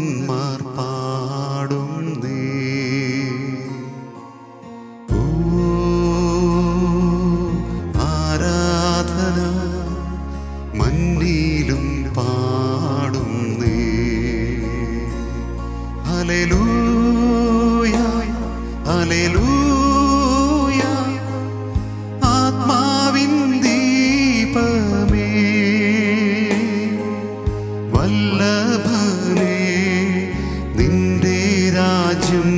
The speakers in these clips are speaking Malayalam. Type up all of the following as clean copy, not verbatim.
ദൂതന്മാർ പാടും നീ. ഓ ആരാധന മന്നിലും പാടും നീ. Hallelujah hallelujah. ആത്മാവിൻ ദീപമേ വല്ലഭനേ, നിന്റെ രാജ്യം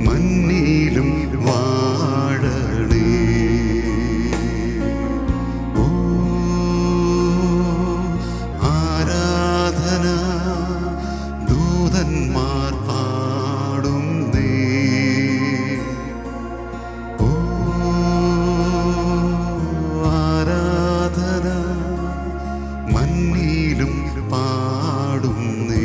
മന്നിലും വാഴണേ. ഓ ആരാധന ദൂതന്മാർ പാടും നീ. ഓ ആരാധന മന്നിലും പാടും നീ.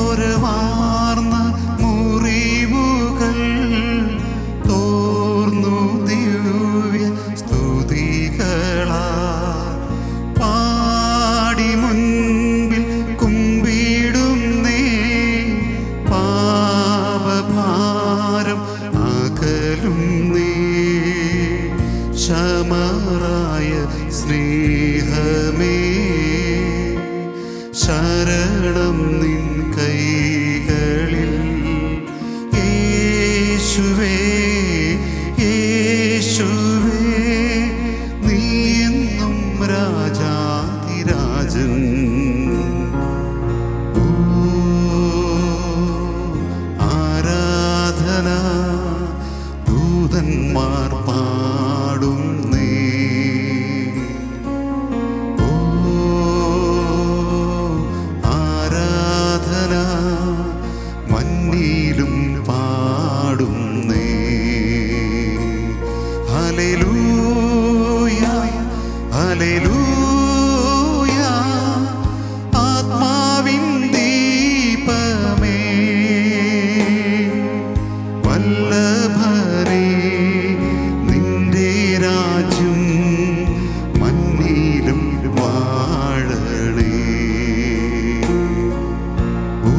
ചോരവാർന്ന മുറിവുകൾ തോർന്നു ദിവ്യ സ്തുതികളാൽ പാടി മുൻപിൽ കുമ്പിടുന്നേ. പാപഭാരം അകലും നീ. ശമറായ സ്നേഹമേ ശരണം നിൻ കൈകളിൽ. യേശുവേ യേശുവേ, നീ എന്നും രാജാധിരാജൻ. ഓ ആരാധന ദൂതന്മാർ പാടും നീ. ഓ ആരാധന മന്നിലും പാടും നീ. Hallelujah hallelujah. ആത്മാവിൻ ദീപമേ വല്ലഭനേ, നിന്റെ രാജ്യം മന്നിലും വാഴണേ. ഓ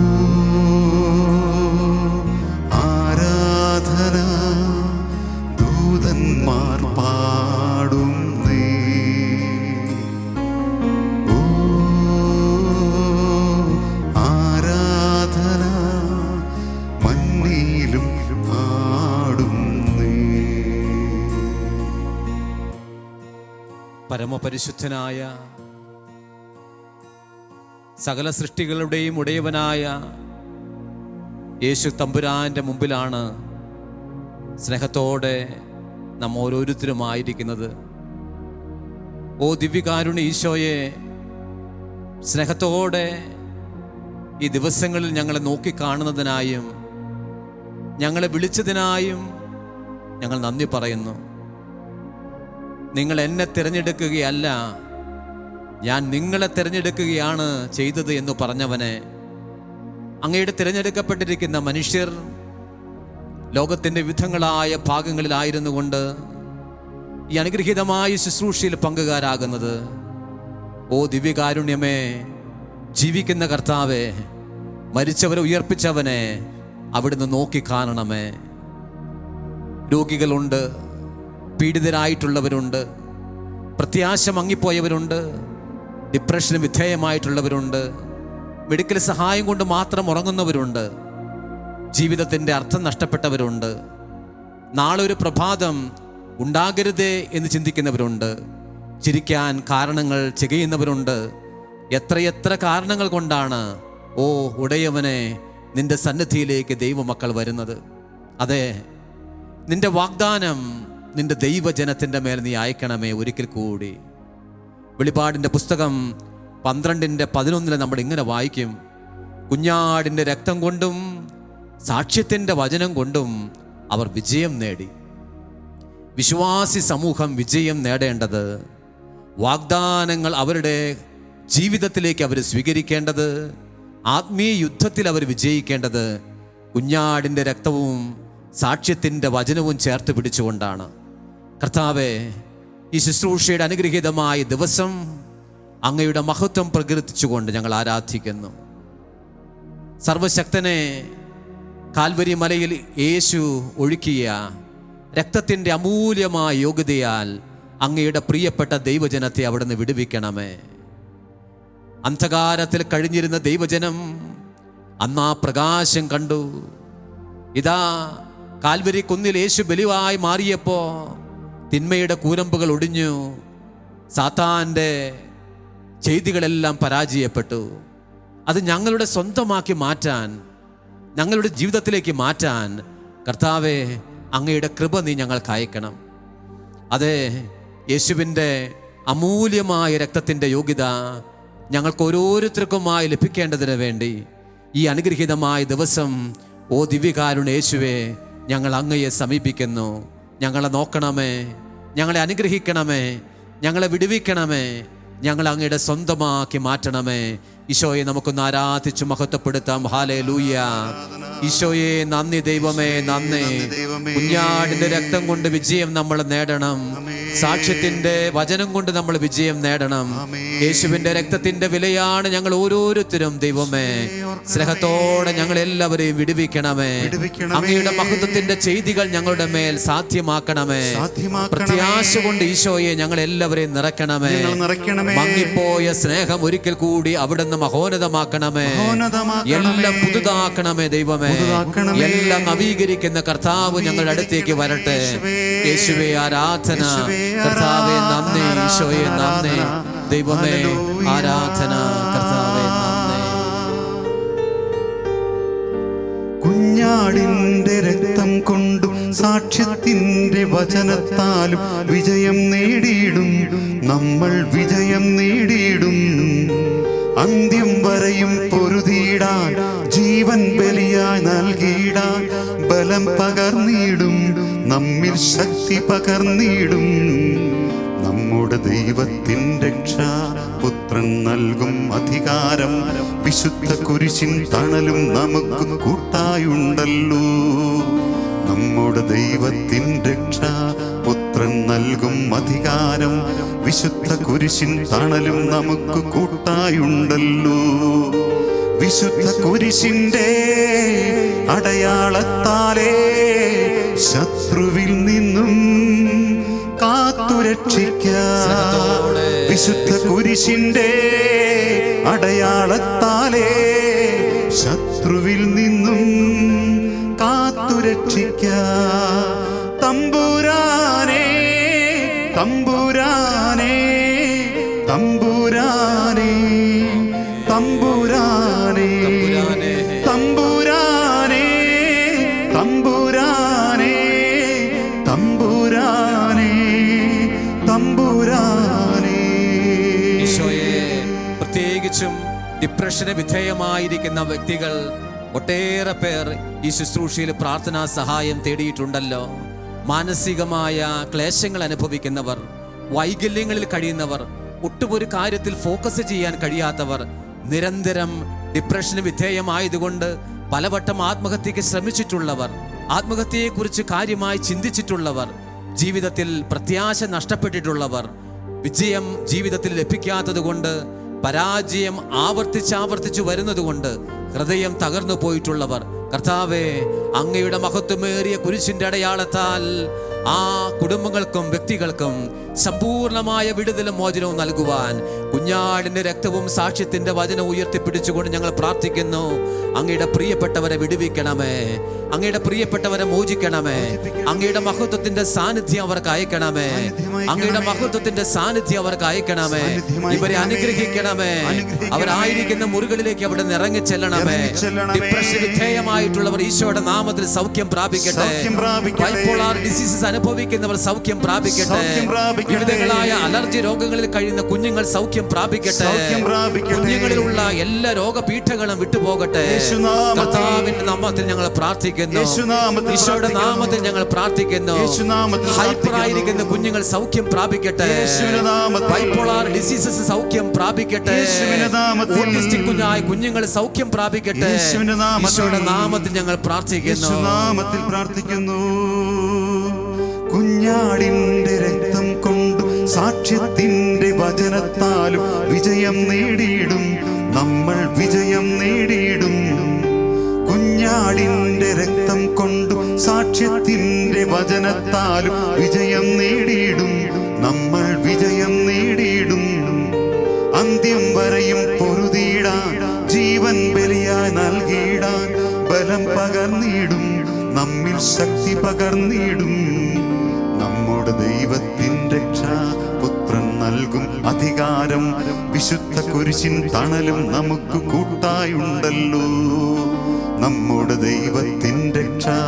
ആരാധന ദൂതന്മാർ പാടും നീ. ഓ ആരാധന മന്നിലും പാടും നീ. പരമപരിശുദ്ധനായ സകല സൃഷ്ടികളുടെയും ഉടയവനായ യേശു തമ്പുരാൻ്റെ മുമ്പിലാണ് സ്നേഹത്തോടെ നാം ഓരോരുത്തരുമായിരിക്കുന്നത്. ഓ ദിവ്യകാരുണ്യ ഈശോയെ, സ്നേഹത്തോടെ ഈ ദിവസങ്ങളിൽ ഞങ്ങളെ നോക്കിക്കാണുന്നതിനായും ഞങ്ങളെ വിളിച്ചതിനായും ഞങ്ങൾ നന്ദി പറയുന്നു. നിങ്ങൾ എന്നെ തിരഞ്ഞെടുക്കുകയല്ല, ഞാൻ നിങ്ങളെ തിരഞ്ഞെടുക്കുകയാണ് ചെയ്തത് എന്ന് പറഞ്ഞവനെ, അങ്ങയുടെ തിരഞ്ഞെടുക്കപ്പെട്ടിരിക്കുന്ന മനുഷ്യർ ലോകത്തിൻ്റെ വിധങ്ങളായ ഭാഗങ്ങളിലായിരുന്നു കൊണ്ട് ഈ അനുഗ്രഹീതമായ ശുശ്രൂഷയിൽ പങ്കുകാരാകുന്നത്, ഓ ദിവ്യകാരുണ്യമേ, ജീവിക്കുന്ന കർത്താവേ, മരിച്ചവരെ ഉയർപ്പിച്ചവനെ അവിടുന്ന് നോക്കിക്കാണണമേ. രോഗികളുണ്ട്, പീഡിതരായിട്ടുള്ളവരുണ്ട്, പ്രത്യാശ മങ്ങിപ്പോയവരുണ്ട്, ഡിപ്രഷന് വിധേയമായിട്ടുള്ളവരുണ്ട്, മെഡിക്കൽ സഹായം കൊണ്ട് മാത്രം ഉറങ്ങുന്നവരുണ്ട്, ജീവിതത്തിൻ്റെ അർത്ഥം നഷ്ടപ്പെട്ടവരുണ്ട്, നാളെ ഒരു പ്രഭാതം ഉണ്ടാകരുതേ എന്ന് ചിന്തിക്കുന്നവരുണ്ട്, ചിരിക്കാൻ കാരണങ്ങൾ ചെയ്യുന്നവരുണ്ട്. എത്രയെത്ര കാരണങ്ങൾ കൊണ്ടാണ് ഓ ഉടയവനെ നിന്റെ സന്നിധിയിലേക്ക് ദൈവമക്കൾ വരുന്നത്. അതെ, നിന്റെ വാഗ്ദാനം നിന്റെ ദൈവജനത്തിൻ്റെ മേൽ നീ അയക്കണമേ. ഒരിക്കൽ കൂടി വെളിപാടിൻ്റെ പുസ്തകം 12:11 നമ്മൾ ഇങ്ങനെ വായിക്കും: കുഞ്ഞാടിൻ്റെ രക്തം കൊണ്ടും സാക്ഷ്യത്തിൻ്റെ വചനം കൊണ്ടും അവർ വിജയം നേടി. വിശ്വാസി സമൂഹം വിജയം നേടേണ്ടത്, വാഗ്ദാനങ്ങൾ അവരുടെ ജീവിതത്തിലേക്ക് അവർ സ്വീകരിക്കേണ്ടത്, ആത്മീയ യുദ്ധത്തിൽ അവർ വിജയിക്കേണ്ടത് കുഞ്ഞാടിൻ്റെ രക്തവും സാക്ഷ്യത്തിൻ്റെ വചനവും ചേർത്ത് പിടിച്ചുകൊണ്ടാണ്. കർത്താവേ, ഈ ശുശ്രൂഷയുടെ അനുഗ്രഹീതമായ ദിവസം അങ്ങയുടെ മഹത്വം പ്രകീർത്തിച്ചുകൊണ്ട് ഞങ്ങൾ ആരാധിക്കുന്നു. സർവശക്തനെ, കാൽവരി മലയിൽ യേശു ഒഴുക്കിയ രക്തത്തിൻ്റെ അമൂല്യമായ യോഗ്യതയാൽ അങ്ങയുടെ പ്രിയപ്പെട്ട ദൈവജനത്തെ അവിടുന്ന് വിടുവിക്കണമേ. അന്ധകാരത്തിൽ കഴിഞ്ഞിരുന്ന ദൈവജനം അന്നാ പ്രകാശം കണ്ടു. ഇതാ കാൽവരി കുന്നിൽ യേശു ബലിയായി മാറിയപ്പോൾ തിന്മയുടെ കൂരമ്പുകൾ ഒടിഞ്ഞു, സാത്താൻ്റെ ചെയ്തികളെല്ലാം പരാജയപ്പെട്ടു. അത് ഞങ്ങളുടെ സ്വന്തമാക്കി മാറ്റാൻ, ഞങ്ങളുടെ ജീവിതത്തിലേക്ക് മാറ്റാൻ കർത്താവേ, അങ്ങയുടെ കൃപ നീ ഞങ്ങൾക്ക് അയക്കണം. അതെ, യേശുവിൻ്റെ അമൂല്യമായ രക്തത്തിൻ്റെ യോഗ്യത ഞങ്ങൾക്ക് ഓരോരുത്തർക്കുമായി ലഭിക്കേണ്ടതിന് വേണ്ടി ഈ അനുഗ്രഹീതമായ ദിവസം, ഓ ദിവ്യകാരുണ്യ യേശുവേ, ഞങ്ങൾ അങ്ങയെ സമീപിക്കുന്നു. ഞങ്ങളെ നോക്കണമേ, ഞങ്ങളെ അനുഗ്രഹിക്കണമേ, ഞങ്ങളെ വിടുവിക്കണമേ, ഞങ്ങൾ അങ്ങയുടെ സ്വന്തമാക്കി മാറ്റണമേ. ഈശോയെ നമുക്കൊന്ന് ആരാധിച്ച് മഹത്വപ്പെടുത്താം. ഹല്ലേലൂയ. ഈശോയെ നന്ദി ദൈവമേ, നന്ദി. കുഞ്ഞാടിന്റെ രക്തം കൊണ്ട് വിജയം നമ്മൾ നേടണം. സാക്ഷ്യത്തിന്റെ വചനം കൊണ്ട് നമ്മൾ വിജയം നേടണം. യേശുവിന്റെ രക്തത്തിന്റെ വിലയാണ് ഞങ്ങൾ ഓരോരുത്തരും. ദൈവമേ, സ്നേഹത്തോടെ ഞങ്ങൾ എല്ലാവരെയും വിടുവിക്കണമേ. അങ്ങയുടെ മഹത്വത്തിന്റെ ചെയ്തികൾ ഞങ്ങളുടെ മേൽ സാധ്യമാക്കണമേ. പ്രത്യാശ കൊണ്ട് ഈശോയെ ഞങ്ങൾ എല്ലാവരെയും നിറയ്ക്കണമേ. മങ്ങിപ്പോയ സ്നേഹം ഒരിക്കൽ കൂടി അവിടുന്ന് മഹോന്നതമാക്കണമേ. എല്ലാം പുതുതാക്കണമേ ദൈവമേ. എല്ലാം നവീകരിക്കുന്ന കർത്താവ് ഞങ്ങളുടെ അടുത്തേക്ക് വരട്ടെ. യേശുവേ ആരാധന, കർത്താവേ നന്ദി. ഈശോയെ നന്ദി ദൈവമേ, ആരാധന കർത്താവേ നന്ദി. കുഞ്ഞാടിന്റെ രക്തം കൊണ്ടും സാക്ഷ്യത്തിന്റെ വചനത്താലും വിജയം നേടിയിടും. നമ്മൾ വിജയം നേടിയിടും. അന്ത്യം വരെയും പൊരുതിയിടാൻ, ജീവൻ ബലിയായി നൽകിയിടാൻ ബലം പകർന്നിടും. നമ്മിൽ ശക്തി പകർന്നിടും. നമ്മുടെ ദൈവത്തിൻ രക്ഷ പുത്രൻ നൽകും അധികാരം. വിശുദ്ധ കുരിശിൻ തണലും നമുക്ക് കൂട്ടായുണ്ടല്ലോ. നമ്മുടെ ദൈവത്തിൻ രക്ഷ പുത്രൻ നൽകും അധികാരം. വിശുദ്ധ കുരിശിൻ തണലും നമുക്ക് കൂട്ടായുണ്ടല്ലോ. വിശുദ്ധ കുരിശിന്റെ അടയാളത്താലേ ശത്രുവിൽ നിന്നും കാത്തുരക്ഷിക്കാം. വിശുദ്ധ കുരിശിന്റെ അടയാളത്താലേ ശത്രുവിൽ നിന്നും കാത്തുരക്ഷിക്കാം. തമ്പുരാനേ, തമ്പുരാനേ, തമ്പുരാനേ, തമ്പുരാനേ, തമ്പുരാനേ, തമ്പുരാനേ, തമ്പുരാനേ, തമ്പുരാനേ. ഈശോയെ, പ്രത്യേകിച്ചും ഡിപ്രഷന് വിധേയമായിരിക്കുന്ന വ്യക്തികൾ ഒട്ടേറെ പേർ ഈ ശുശ്രൂഷയിൽ പ്രാർത്ഥനാ സഹായം തേടിയിട്ടുണ്ടല്ലോ. മാനസികമായ ക്ലേശങ്ങൾ അനുഭവിക്കുന്നവർ, വൈകല്യങ്ങളിൽ കഴിയുന്നവർ, ഒട്ടുമൊരു കാര്യത്തിൽ ഫോക്കസ് ചെയ്യാൻ കഴിയാത്തവർ, നിരന്തരം ഡിപ്രഷന് വിധേയമായതുകൊണ്ട് പലവട്ടം ആത്മഹത്യക്ക് ശ്രമിച്ചിട്ടുള്ളവർ, ആത്മഹത്യയെക്കുറിച്ച് കാര്യമായി ചിന്തിച്ചിട്ടുള്ളവർ, ജീവിതത്തിൽ പ്രത്യാശ നഷ്ടപ്പെട്ടിട്ടുള്ളവർ, വിജയം ജീവിതത്തിൽ ലഭിക്കാത്തത് കൊണ്ട്, പരാജയം ആവർത്തിച്ചാവർത്തിച്ചു വരുന്നതുകൊണ്ട് ഹൃദയം തകർന്നു പോയിട്ടുള്ളവർ, കർത്താവേ, അങ്ങയുടെ മഹത്വമേറിയ കുരിശിന്റെ അടയാളത്താൽ ആ കുടുംബങ്ങൾക്കും വ്യക്തികൾക്കും സമ്പൂർണമായ വിടുതലും മോചനവും നൽകുവാൻ കുഞ്ഞാടിന്റെ രക്തവും സാക്ഷ്യത്തിന്റെ വചനവും ഉയർത്തിപ്പിടിച്ചുകൊണ്ട് ഞങ്ങൾ പ്രാർത്ഥിക്കുന്നു. അങ്ങയുടെ പ്രിയപ്പെട്ടവരെ വിടുവിക്കണമേ, അങ്ങയുടെ പ്രിയപ്പെട്ടവരെ മോചിക്കണമേ, അങ്ങയുടെ മഹത്വത്തിന്റെ സാന്നിധ്യം അവർക്ക് അയക്കണമേ, അങ്ങയുടെ മഹത്വത്തിന്റെ സാന്നിധ്യം അവർക്ക് അയക്കണമേ. ഇവരെ അനുഗ്രഹിക്കണമേ. അവരായിരിക്കുന്ന മുറികളിലേക്ക് അവിടെ ഇറങ്ങി ചെല്ലണമേ. ഡിപ്രഷൻ വിധേയമായിട്ടുള്ളവർ ഈശോയുടെ നാമത്തിൽ നാമത്തിൽ സൗഖ്യം പ്രാപിക്കട്ടെ. ബൈപോളാർ ഡിസീസസ് അനുഭവിക്കുന്നവർ സൗഖ്യം പ്രാപിക്കട്ടെ. വിവിധങ്ങളായ അലർജി രോഗങ്ങളിൽ കഴിയുന്ന കുഞ്ഞുങ്ങൾ സൗഖ്യം പ്രാപിക്കട്ടെ. കുഞ്ഞുങ്ങളിലുള്ള എല്ലാ രോഗപീഠങ്ങളും വിട്ടുപോകട്ടെ. കർത്താവിന്റെ നാമത്തിൽ ഞങ്ങൾ പ്രാർത്ഥിക്കുന്നു. ഈശോയുടെ നാമത്തിൽ ഞങ്ങൾ പ്രാർത്ഥിക്കുന്നു. ഹൈപ്പർ ആയിരിക്കുന്ന കുഞ്ഞുങ്ങൾ സൗഖ്യം പ്രാപിക്കട്ടെ. ബൈപോളാർ ഡിസീസസ് സൗഖ്യം പ്രാപിക്കട്ടെ. ഓട്ടിസ്റ്റിക് കുഞ്ഞുങ്ങൾ സൗഖ്യം പ്രാപിക്കട്ടെ. ഈശോയുടെ നാമത്തിൽ ഞങ്ങൾ പ്രാർത്ഥിക്കുന്നു. കുഞ്ഞാടിന്റെ രക്തം കൊണ്ടും സാക്ഷ്യത്തിന്റെ വചനത്താലും വിജയം നേടിയിടും നമ്മൾ, വിജയം നേടിയിടും. കുഞ്ഞാടിന്റെ രക്തം കൊണ്ടും സാക്ഷ്യത്തിന്റെ വചനത്താലും വിജയം നേടിയിടും നമ്മൾ, വിജയം നേടിയിടും. അന്ത്യം വരെയും പൊരുതിയിടാൻ, ജീവൻ ബലിയായി നൽകിയിടാൻ ബലം പകർന്നിടും, നമ്മിൽ ശക്തി പകർന്നിടും. നമ്മുടെ ദൈവത്തിൻ്റെ രക്ഷാ പുത്രൻ നൽകും അധികാരം, വിശുദ്ധ കുരിശിൻ തണലും നമുക്ക് കൂട്ടായുണ്ടല്ലോ. നമ്മുടെ ദൈവത്തിൻ്റെ രക്ഷാ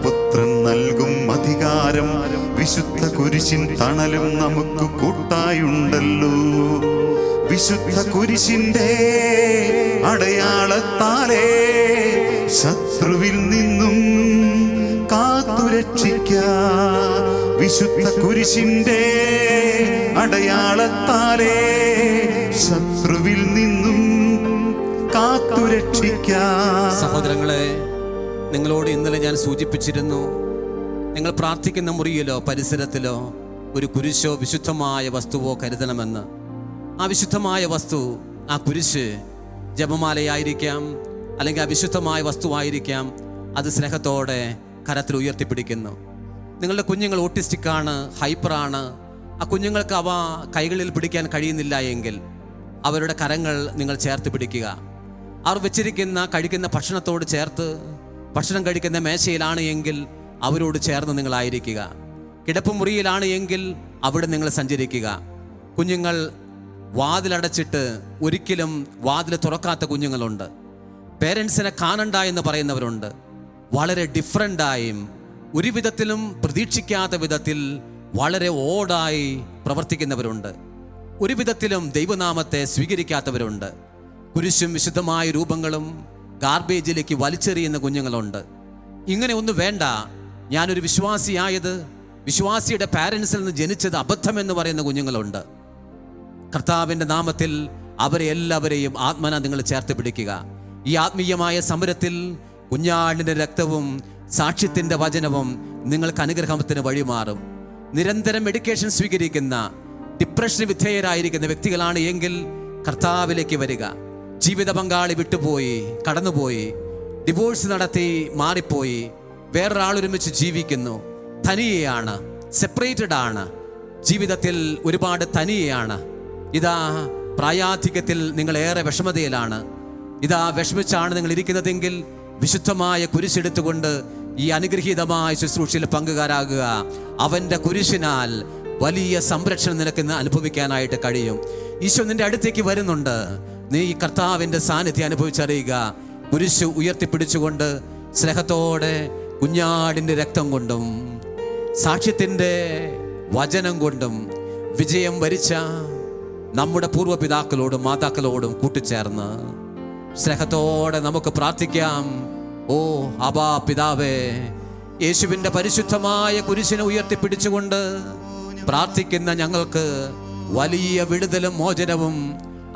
പുത്രൻ നൽകും അധികാരം, വിശുദ്ധ കുരിശിൻ തണലും നമുക്ക് കൂട്ടായുണ്ടല്ലോ. വിശുദ്ധ കുരിശിന്റെ അടയാളത്താലേ ശത്രുവിൽ നിന്നും കാത്തുരക്ഷിക്കാം. വിശുദ്ധ കുരിശിന്റെ അടയാളത്താലേ ശത്രുവിൽ നിന്നും കാത്തുരക്ഷിക്കാം. സഹോദരങ്ങളെ, നിങ്ങളോട് ഇന്നലെ ഞാൻ സൂചിപ്പിച്ചിരുന്നു, നിങ്ങൾ പ്രാർത്ഥിക്കുന്ന മുറിയിലോ പരിസരത്തിലോ ഒരു കുരിശോ വിശുദ്ധമായ വസ്തുവോ കരുതണമെന്ന്. ആ വിശുദ്ധമായ വസ്തു, ആ കുരിശ് ജപമാലയായിരിക്കാം, അല്ലെങ്കിൽ അവിശുദ്ധമായ വസ്തുവായിരിക്കാം. അത് സ്നേഹത്തോടെ കരത്തിൽ ഉയർത്തിപ്പിടിക്കുന്നു. നിങ്ങളുടെ കുഞ്ഞുങ്ങൾ ഓട്ടിസ്റ്റിക്കാണ്, ഹൈപ്പറാണ്. ആ കുഞ്ഞുങ്ങൾക്ക് അവ കൈകളിൽ പിടിക്കാൻ കഴിയുന്നില്ല എങ്കിൽ അവരുടെ കരങ്ങൾ നിങ്ങൾ ചേർത്ത് പിടിക്കുക. അവർ വെച്ചിരിക്കുന്ന കഴിക്കുന്ന ഭക്ഷണത്തോട് ചേർത്ത്, ഭക്ഷണം കഴിക്കുന്ന മേശയിലാണ് എങ്കിൽ അവരോട് ചേർന്ന് നിങ്ങളായിരിക്കുക. കിടപ്പുമുറിയിലാണ് എങ്കിൽ അവിടെ നിങ്ങൾ സഞ്ചരിക്കുക. കുഞ്ഞുങ്ങൾ വാതിലടച്ചിട്ട് ഒരിക്കലും വാതിൽ തുറക്കാത്ത കുഞ്ഞുങ്ങളുണ്ട്. പേരൻസിനെ കാണണ്ട എന്ന് പറയുന്നവരുണ്ട്. വളരെ ഡിഫറൻ്റായും ഒരു വിധത്തിലും പ്രതീക്ഷിക്കാത്ത വിധത്തിൽ വളരെ ഓടായി പ്രവർത്തിക്കുന്നവരുണ്ട്. ഒരു വിധത്തിലും ദൈവനാമത്തെ സ്വീകരിക്കാത്തവരുണ്ട്. കുരിശും വിശുദ്ധമായ രൂപങ്ങളും ഗാർബേജിലേക്ക് വലിച്ചെറിയുന്ന കുഞ്ഞുങ്ങളുണ്ട്. ഇങ്ങനെ ഒന്നും വേണ്ട. ഞാനൊരു വിശ്വാസിയായത്, വിശ്വാസിയുടെ പാരൻസിൽ നിന്ന് ജനിച്ചത് അബദ്ധമെന്ന് പറയുന്ന കുഞ്ഞുങ്ങളുണ്ട്. കർത്താവിൻ്റെ നാമത്തിൽ അവരെ എല്ലാവരെയും ആത്മന നിങ്ങൾ ചേർത്ത് പിടിക്കുക. ഈ ആത്മീയമായ സമരത്തിൽ കുഞ്ഞാടിൻ്റെ രക്തവും സാക്ഷ്യത്തിൻ്റെ വചനവും നിങ്ങൾക്ക് അനുഗ്രഹത്തിന് വഴിമാറും. നിരന്തരം മെഡിക്കേഷൻ സ്വീകരിക്കുന്ന, ഡിപ്രഷന് വിധേയരായിരിക്കുന്ന വ്യക്തികളാണ് എങ്കിൽ കർത്താവിലേക്ക് വരിക. ജീവിത പങ്കാളി വിട്ടുപോയി, കടന്നുപോയി, ഡിവോഴ്സ് നടത്തി മാറിപ്പോയി, വേറൊരാളൊരുമിച്ച് ജീവിക്കുന്നു, തനിയെയാണ്, സെപ്പറേറ്റഡ് ആണ്, ജീവിതത്തിൽ ഒരുപാട് തനിയെയാണ്. ഇതാ പ്രായാധിക്യത്തിൽ നിങ്ങൾ ഏറെ വിഷമതയിലാണ്. ഇതാ വിഷമിച്ചാണ് നിങ്ങൾ ഇരിക്കുന്നതെങ്കിൽ വിശുദ്ധമായ കുരിശെടുത്തുകൊണ്ട് ഈ അനുഗ്രഹീതമായ ശുശ്രൂഷയിൽ പങ്കുകാരാകുക. അവൻ്റെ കുരിശിനാൽ വലിയ സംരക്ഷണം നിനക്ക് അനുഭവിക്കാനായിട്ട് കഴിയും. ഈശോ നിന്റെ അടുത്തേക്ക് വരുന്നുണ്ട്. നീ ഈ കർത്താവിൻ്റെ സാന്നിധ്യം അനുഭവിച്ചറിയുക. കുരിശ് ഉയർത്തിപ്പിടിച്ചുകൊണ്ട് സ്നേഹത്തോടെ കുഞ്ഞാടിൻ്റെ രക്തം കൊണ്ടും സാക്ഷ്യത്തിൻ്റെ വചനം കൊണ്ടും വിജയം വരിച്ച നമ്മുടെ പൂർവ്വപിതാക്കളോടും മാതാക്കളോടും കൂട്ടിച്ചേർന്ന് സ്നേഹത്തോടെ നമുക്ക് പ്രാർത്ഥിക്കാം. ഓ അബാ പിതാവേ, യേശുവിൻ്റെ പരിശുദ്ധമായ കുരിശിനെ ഉയർത്തിപ്പിടിച്ചുകൊണ്ട് പ്രാർത്ഥിക്കുന്ന ഞങ്ങൾക്ക് വലിയ വിടുതലും മോചനവും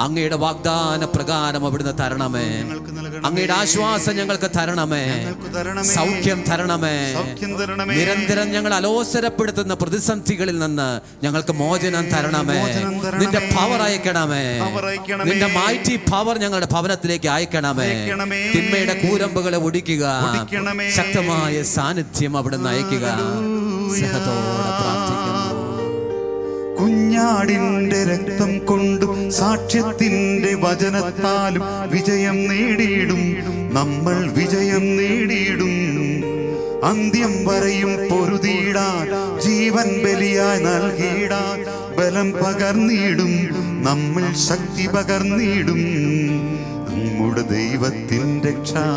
അങ്ങയുടെ വാഗ്ദാന പ്രകാരം അവിടുന്ന് തരണമേ. അങ്ങയുടെ ആശ്വാസം ഞങ്ങൾക്ക് തരണമേ, സൗഖ്യം തരണമേ. നിരന്തരം ഞങ്ങൾ അലോസരപ്പെടുത്തുന്ന പ്രതിസന്ധികളിൽ നിന്ന് ഞങ്ങൾക്ക് മോചനം തരണമേ. നിന്റെ പവർ അയക്കണമേ, നിന്റെ മൈറ്റി പവർ ഞങ്ങളുടെ ഭവനത്തിലേക്ക് അയക്കണമേ. തിന്മയുടെ കൂരമ്പുകളെ ഒടിക്കുക, ശക്തമായ സാന്നിധ്യം അവിടുന്ന് അയക്കുക. സ്നേഹത്തോടെ പ്രാർത്ഥിക്കുന്നു. കുഞ്ഞാടിന്റെ രക്തം കൊണ്ടും സാക്ഷ്യത്തിന്റെ വചനത്താലും വിജയം നേടിയിടും നമ്മൾ, വിജയം നേടിയിടും. അന്ത്യം വരെയും പൊരുതിയിടാൻ, ജീവൻ ബലിയായി നൽകിയിടാൻ ബലം പകർന്നിടും, നമ്മൾ ശക്തി പകർന്നിടും. നമ്മുടെ ദൈവത്തിൻ്റെ രക്ഷാ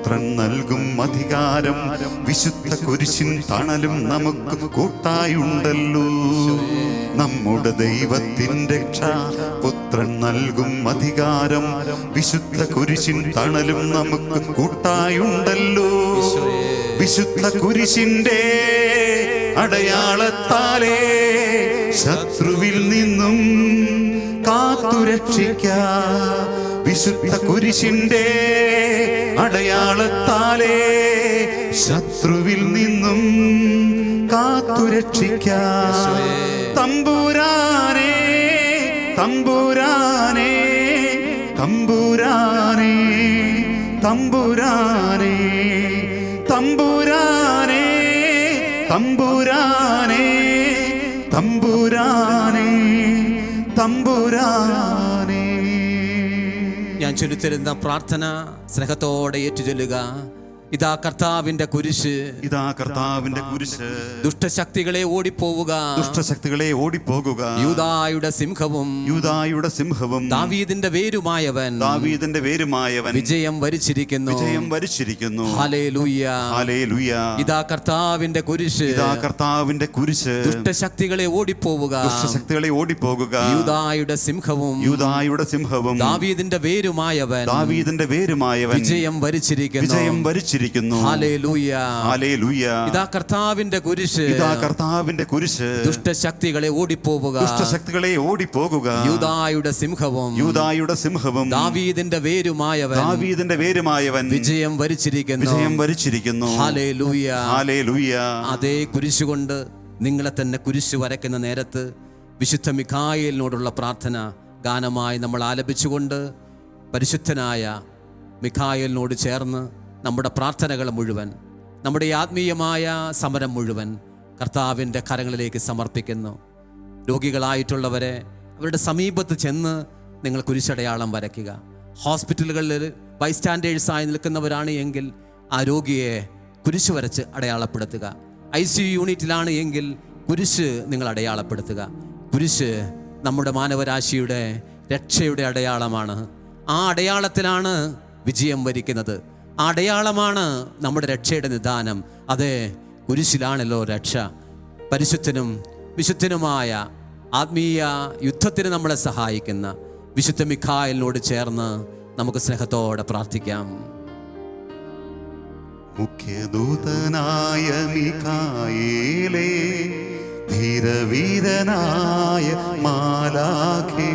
പുത്രൻ നൽകും അധികാരം, വിശുദ്ധ കുരിശിൻ തണലും നമുക്ക് കൂട്ടായുണ്ടല്ലോ. നമ്മുടെ ദൈവത്തിൻ്റെ രക്ഷ പുത്രൻ നൽകും അധികാരം, വിശുദ്ധ കുരിശിൻ തണലും നമുക്ക് കൂട്ടായുണ്ടല്ലോ. വിശുദ്ധ കുരിശിന്റെ അടയാളത്താലേ ശത്രുവിൽ നിന്നും കാത്തുരക്ഷിക്കാം. വിശുദ്ധ കുരിശിന്റെ അടയാളത്താലേ ശത്രുവിൽ നിന്നും കാത്തുരക്ഷിക്കാം. തമ്പുരാനേ തമ്പുരാനേ തമ്പുരാനേ തമ്പുരാനേ തമ്പുരാനേ തമ്പുരാനേ തമ്പുരാനേ തമ്പുരാനേ. ഞാൻ ചൊല്ലിത്തരുന്ന പ്രാർത്ഥന സ്നേഹത്തോടെ ഏറ്റുചൊല്ലുക. ഇതാ കർത്താവിന്റെ കുരിശ്, ഇതാ കർത്താവിന്റെ കുരിശ്. ദുഷ്ടശക്തികളെ ഓടിപ്പോവുക, ദുഷ്ടശക്തികളെ ഓടിപ്പോകുക. യൂദായുടെ സിംഹവും, യൂദായുടെ സിംഹവും, ദാവീദിന്റെ വേരുമായവൻ, ദാവീദിന്റെ വേരുമായവൻ വിജയം വരിച്ചിരിക്കുന്നു, വിജയം വരിച്ചിരിക്കുന്നു. Hallelujah, hallelujah. ഇതാ കർത്താവിന്റെ കുരിശ്, ഇതാ കർത്താവിന്റെ കുരിശ്. ദുഷ്ടശക്തികളെ ഓടിപ്പോവുക, ദുഷ്ടശക്തികളെ ഓടിപ്പോകുക. യൂദായുടെ സിംഹവും, യൂദായുടെ സിംഹവും, ദാവീദിന്റെ വേരുമായവൻ, ദാവീദിന്റെ വേരുമായവൻ വിജയം വരിച്ചിരിക്കുന്നു, വിജയം വരിച്ചിരിക്കുന്നു. Hallelujah, hallelujah. ഇതാ കർത്താവിന്റെ കുരിശ്, ഇതാ കർത്താവിന്റെ കുരിശ്. ദുഷ്ടശക്തികളെ ഓടിപ്പോവുക, ദുഷ്ടശക്തികളെ ഓടിപ്പോകുക. യൂദായുടെ സിംഹവും, യൂദായുടെ സിംഹവും, ദാവീദിന്റെ വേരുമായവൻ, ദാവീദിന്റെ വേരുമായവൻ വിജയം വരിച്ചിരിക്കുന്നു, വിജയം വരിച്ചിരിക്കുന്നു. Hallelujah, hallelujah. അതേ കുരിശുകൊണ്ട് നിങ്ങളെ തന്നെ കുരിശ് വരയ്ക്കുന്ന നേരത്ത് വിശുദ്ധ മിഖായേലിനോടുള്ള പ്രാർത്ഥന ഗാനമായി നമ്മൾ ആലപിച്ചുകൊണ്ട് പരിശുദ്ധനായ മിഖായേലിനോട് ചേർന്ന് നമ്മുടെ പ്രാർത്ഥനകൾ മുഴുവൻ, നമ്മുടെ ആത്മീയമായ സമരം മുഴുവൻ കർത്താവിൻ്റെ കരങ്ങളിലേക്ക് സമർപ്പിക്കുന്നു. രോഗികളായിട്ടുള്ളവരെ അവരുടെ സമീപത്ത് ചെന്ന് നിങ്ങൾ കുരിശടയാളം വരയ്ക്കുക. ഹോസ്പിറ്റലുകളിൽ ബൈസ്റ്റാൻഡേഴ്സായി നിൽക്കുന്നവരാണ് എങ്കിൽ ആ രോഗിയെ കുരിശ് വരച്ച് അടയാളപ്പെടുത്തുക. ICU യൂണിറ്റിലാണ് എങ്കിൽ കുരിശ് നിങ്ങൾ അടയാളപ്പെടുത്തുക. കുരിശ് നമ്മുടെ മാനവരാശിയുടെ രക്ഷയുടെ അടയാളമാണ്. ആ അടയാളത്തിലാണ് വിജയം വരിക്കുന്നത്. ആ അടയാളമാണ് നമ്മുടെ രക്ഷയുടെ നിദാനം. അതെ, കുരിശിലാണല്ലോ രക്ഷ. പരിശുദ്ധനും വിശുദ്ധനുമായ ആത്മീയ യുദ്ധത്തിന് നമ്മളെ സഹായിക്കുന്ന വിശുദ്ധ മിഖായേലിനോട് ചേർന്ന് നമുക്ക് സ്നേഹത്തോടെ പ്രാർത്ഥിക്കാം. മുഖ്യദൂതനായ മിഖായേലേ, ധീരവീരനായ മാലാഖേ,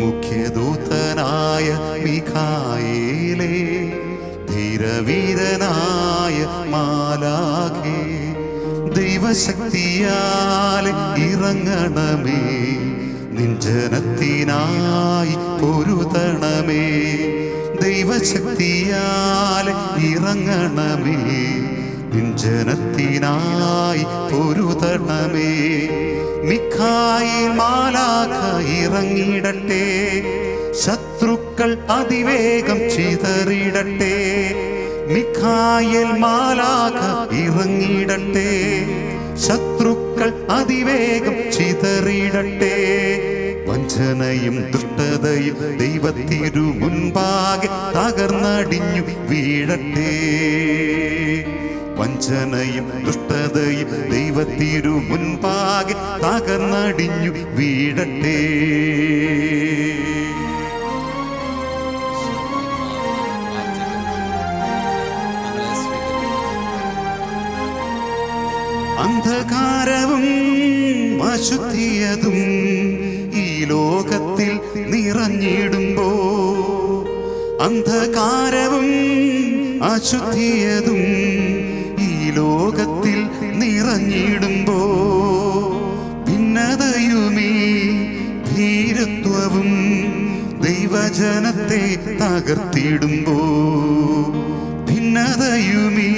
മുഖ്യദൂതനായ മിഖായേലേ, ധീരവീരനായ മാലാഖേ, ദൈവശക്തിയാൽ ഇറങ്ങണമേ, നിഞ്ജനത്തിനായി പൊരുതണമേ. ദൈവശക്തിയാൽ ഇറങ്ങണമേ, നിഞ്ജനത്തിനായി പൊരുതണമേ. മിഖായേൽ മാലാഖ ഇറങ്ങിടട്ടെ, ശത്രുക്കൾ അതിവേഗം ചിതറിടട്ടെ. മിഖായേൽ മാലാഖ ഇറങ്ങിടട്ടെ, ശത്രുക്കൾ അതിവേഗം ചിതറിടട്ടെ. വഞ്ചനയും ദുഷ്ടതയും ദൈവത്തിരു മുൻപാകെ തകർന്നടിഞ്ഞു വീഴട്ടെ. വഞ്ചനയും ദുഷ്ടതയും ദൈവത്തിരു മുൻപാകെ തകർന്നടിഞ്ഞു വീഴട്ടെ. അന്ധകാരവും അശുദ്ധിയതും ഈ ലോകത്തിൽ നിറഞ്ഞിടുമ്പോ, അന്ധകാരവും അശുദ്ധിയതും ഈ ലോകത്തിൽ നിറഞ്ഞിടുമ്പോ, ഭിന്നതയുമീ ഭീരുത്വവും ദൈവജനത്തെ തകർത്തിടുമ്പോ, ഭിന്നതയുമീ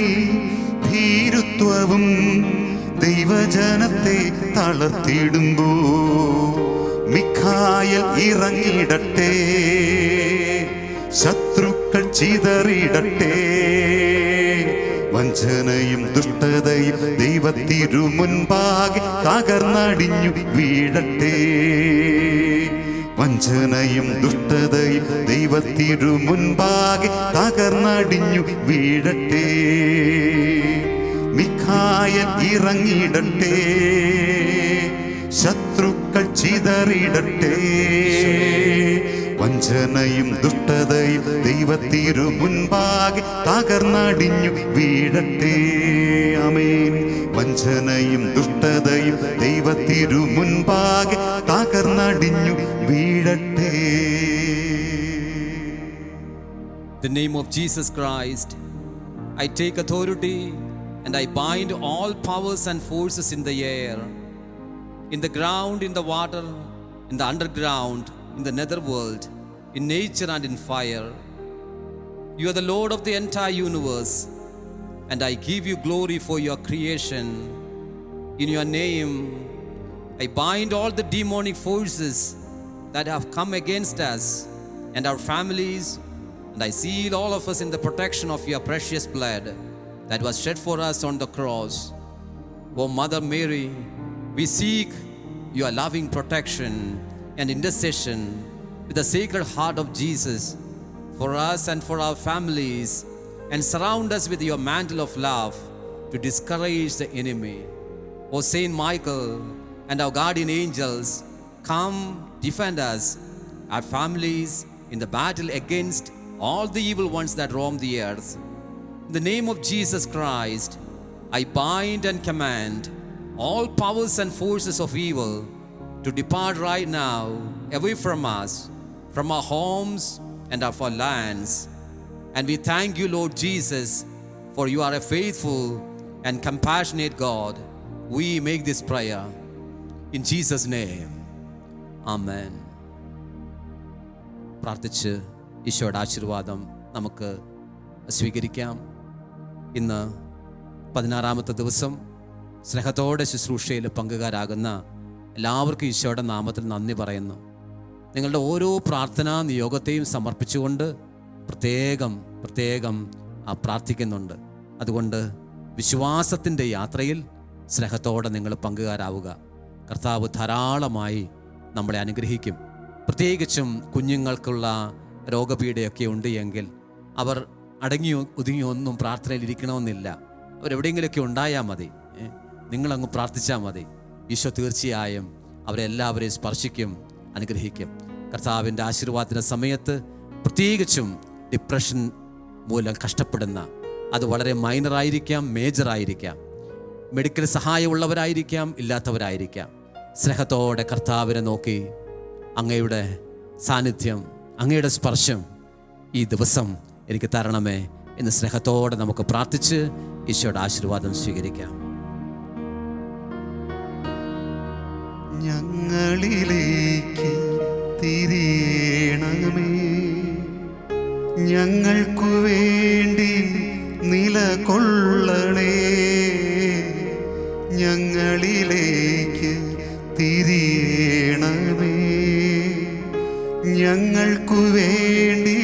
ഭീരുത്വവും ദൈവജനത്തെ തളർത്തിടുമ്പോ, മിഖായേൽ ഇറങ്ങിടട്ടെ, ശത്രുക്കൾ ചിതറിടട്ടെ. വഞ്ചനയും ദുഷ്ടതയും ദൈവത്തിരു മുൻപാകെ തകർന്നടിഞ്ഞു വീഴട്ടെ. വഞ്ചനയും ദുഷ്ടതയും ദൈവത്തിരു മുൻപാകെ തകർന്നടിഞ്ഞു വീഴട്ടെ. മിഖായേൽ ഇറങ്ങിയിടട്ടെ, ശത്രുക്കൾ ചിതറിയിടട്ടെ. വഞ്ചനയും ദുഷ്ടതയും ദൈവത്തിരു മുൻപാകെ തകർന്നടിഞ്ഞു വീഴട്ടെ. ആമേൻ. വഞ്ചനയും ദുഷ്ടതയും ദൈവത്തിരു മുൻപാകെ തകർന്നടിഞ്ഞു വീഴട്ടെ. The name of Jesus Christ, I take authority and I bind all powers and forces in the air, in the ground, in the water, in the underground, in the netherworld, in nature and in fire. You are the Lord of the entire universe, and I give you glory for your creation. In your name, I bind all the demonic forces that have come against us and our families, and I seal all of us in the protection of your precious blood that was shed for us on the cross. O Mother Mary, we seek your loving protection and intercession with the Sacred Heart of Jesus for us and for our families, and surround us with your mantle of love to discourage the enemy. O Saint Michael and our guardian angels, come defend us, our families, in the battle against all the evil ones that roam the earth. In the name of Jesus Christ, I bind and command all powers and forces of evil to depart right now away from us, from our homes and of our lands. And we thank you, Lord Jesus, for you are a faithful and compassionate God. We make this prayer in Jesus' name. Amen. പ്രാർത്ഥിച്ച് ഈശോയുടെ ആശീർവാദം നമുക്ക് സ്വീകരിക്കാം. ഇന്ന് 16-ാമത്തെ ദിവസം സ്നേഹത്തോടെ ശുശ്രൂഷയിൽ പങ്കുകാരാകുന്ന എല്ലാവർക്കും ഈശോയുടെ നാമത്തിൽ നന്ദി പറയുന്നു. നിങ്ങളുടെ ഓരോ പ്രാർത്ഥനാ നിയോഗത്തെയും സമർപ്പിച്ചുകൊണ്ട് പ്രത്യേകം പ്രാർത്ഥിക്കുന്നുണ്ട്. അതുകൊണ്ട് വിശ്വാസത്തിൻ്റെ യാത്രയിൽ സ്നേഹത്തോടെ നിങ്ങൾ പങ്കുകാരാവുക. കർത്താവ് ധാരാളമായി നമ്മളെ അനുഗ്രഹിക്കും. പ്രത്യേകിച്ചും കുഞ്ഞുങ്ങൾക്കുള്ള രോഗപീഠയൊക്കെ ഉണ്ട് എങ്കിൽ അവർ അടങ്ങിയോ ഒതുങ്ങിയോ ഒന്നും പ്രാർത്ഥനയിൽ ഇരിക്കണമെന്നില്ല. അവരെവിടെയെങ്കിലുമൊക്കെ ഉണ്ടായാൽ മതി, നിങ്ങളങ്ങ് പ്രാർത്ഥിച്ചാൽ മതി. ഈശോ തീർച്ചയായും അവരെല്ലാവരെയും സ്പർശിക്കും, അനുഗ്രഹിക്കും. കർത്താവിൻ്റെ ആശീർവാദത്തിൻ്റെ സമയത്ത് പ്രത്യേകിച്ചും ഡിപ്രഷൻ മൂലം കഷ്ടപ്പെടുന്ന, അത് വളരെ മൈനറായിരിക്കാം, മേജറായിരിക്കാം, മെഡിക്കൽ സഹായമുള്ളവരായിരിക്കാം, ഇല്ലാത്തവരായിരിക്കാം, സ്നേഹത്തോടെ കർത്താവിനെ നോക്കി അങ്ങയുടെ സാന്നിധ്യം, അങ്ങയുടെ സ്പർശം ഈ ദിവസം എനിക്ക് തരണമേ എന്ന് സ്നേഹത്തോടെ നമുക്ക് പ്രാർത്ഥിച്ച് ഈശോയുടെ ആശീർവാദം സ്വീകരിക്കാം. ഞങ്ങളിലേക്ക് തിരിയണമേ, ഞങ്ങൾക്കു വേണ്ടി നിലകൊള്ളണേ. ഞങ്ങളിലേക്ക് തിരിയണമേ, ഞങ്ങൾക്കു വേണ്ടി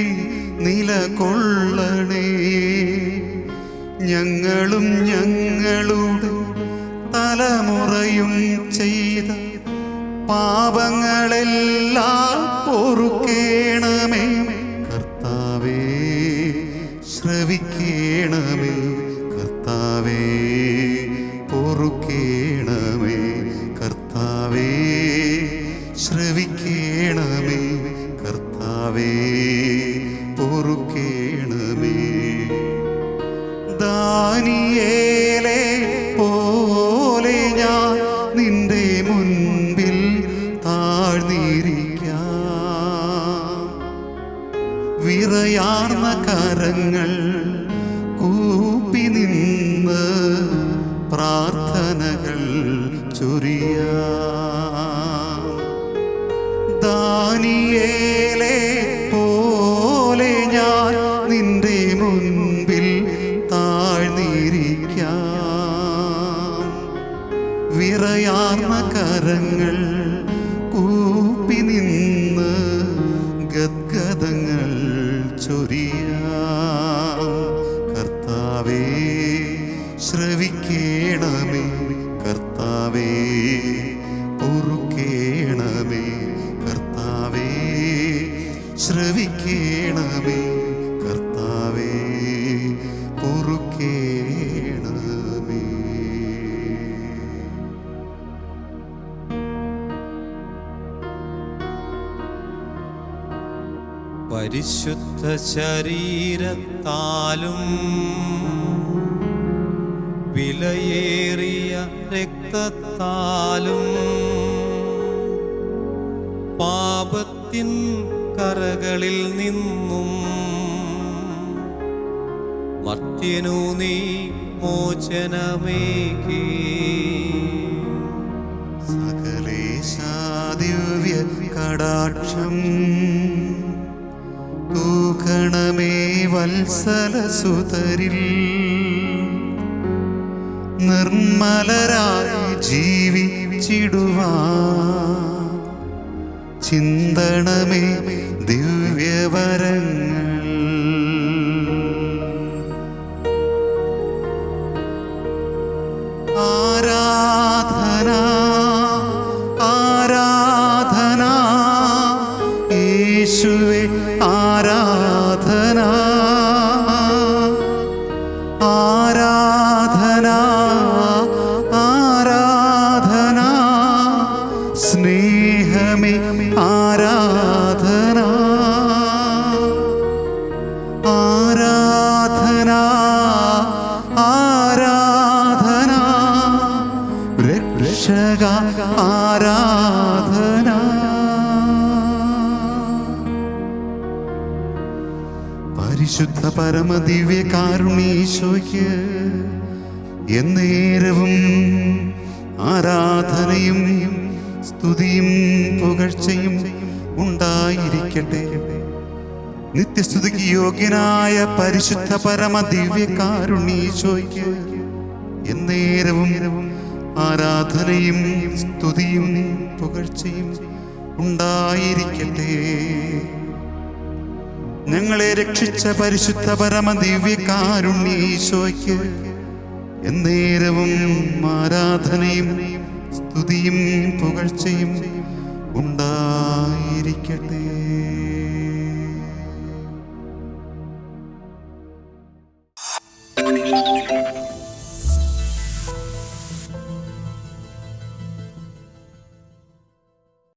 നിലകൊള്ളണേ. ഞങ്ങളും ഞങ്ങളുടെ തലമുറയും ചെയ്ത പാപങ്ങളെല്ലാം പൊറുക്കേണമേ. കർത്താവേ ശ്രവിക്കേണമേ, കർത്താവേ പൊറുക്കേണമേ, കർത്താവേ ശ്രവിക്കേണമേ, കർത്താവേ പൊറുക്കേണമേ. ദാനിയേലെ പോലെ ഞാൻ നിന്റെ മുൻപിൽ താഴ്ന്നിരിക്കാം. വിറയാർന്ന കരങ്ങൾ കൂപ്പി നിന്ന് പ്രാർത്ഥനകൾ ചൊരിയാം. ദാനിയേലെ പോലെ ഞാൻ നിന്റെ മുൻപിൽ താഴ്ന്നിരിക്കാം. വിറയാർന്ന കരങ്ങൾ കൂപ്പി നിന്ന് ഗദ്ഗദങ്ങൾ ചൊരിയാം. കർത്താവേ ശ്രവിക്കേണമേ, കർത്താവേ പൊറുക്കേണമേ, കർത്താവേ പരിശുദ്ധ ശരീരത്താലും വിലയേറിയ രക്തത്താലും പാപത്തിൻ കറകളിൽ നിന്നും മർത്യനു നീ മോചനമേകി. സകലേശാദിവ്യ കടാക്ഷം തൂക്കണമേ വത്സലസുതരിൽ. നിർമ്മലരായി ജീവിച്ചിടുവാൻ ചിന്തണമേ ദിവ്യവരങ്ങൾ. ആരാധന ആരാധന യേശുവേ ആരാധന. ആരാധന ആരാധന സ്നേഹമേ ആരാധന. ആരാധന ആരാധന രക്ഷക ആരാധന. പരിശുദ്ധ പരമദിവ്യ കാരുണ്യേശോയ്ക്ക് എന്നേരവും ആരാധനയും സ്തുതിയും പുകഴ്ചയും ഉണ്ടായിരിക്കട്ടെ. നിത്യസ്തുതിക്ക് യോഗ്യനായ പരിശുദ്ധ പരമദിവ്യ കാരുണ്യേശോയ്ക്ക് എന്നേരവും ആരാധനയും സ്തുതിയും പുകഴ്ചയും ഉണ്ടായിരിക്കട്ടെ. ഞങ്ങളെ രക്ഷിച്ച പരിശുദ്ധ പരമദിവ്യ കാരുണ്യേശോയ്ക്ക് എന്നേരവും ആരാധനയും സ്തുതിയും പുകഴ്ചയും ഉണ്ടായിരിക്കട്ടെ.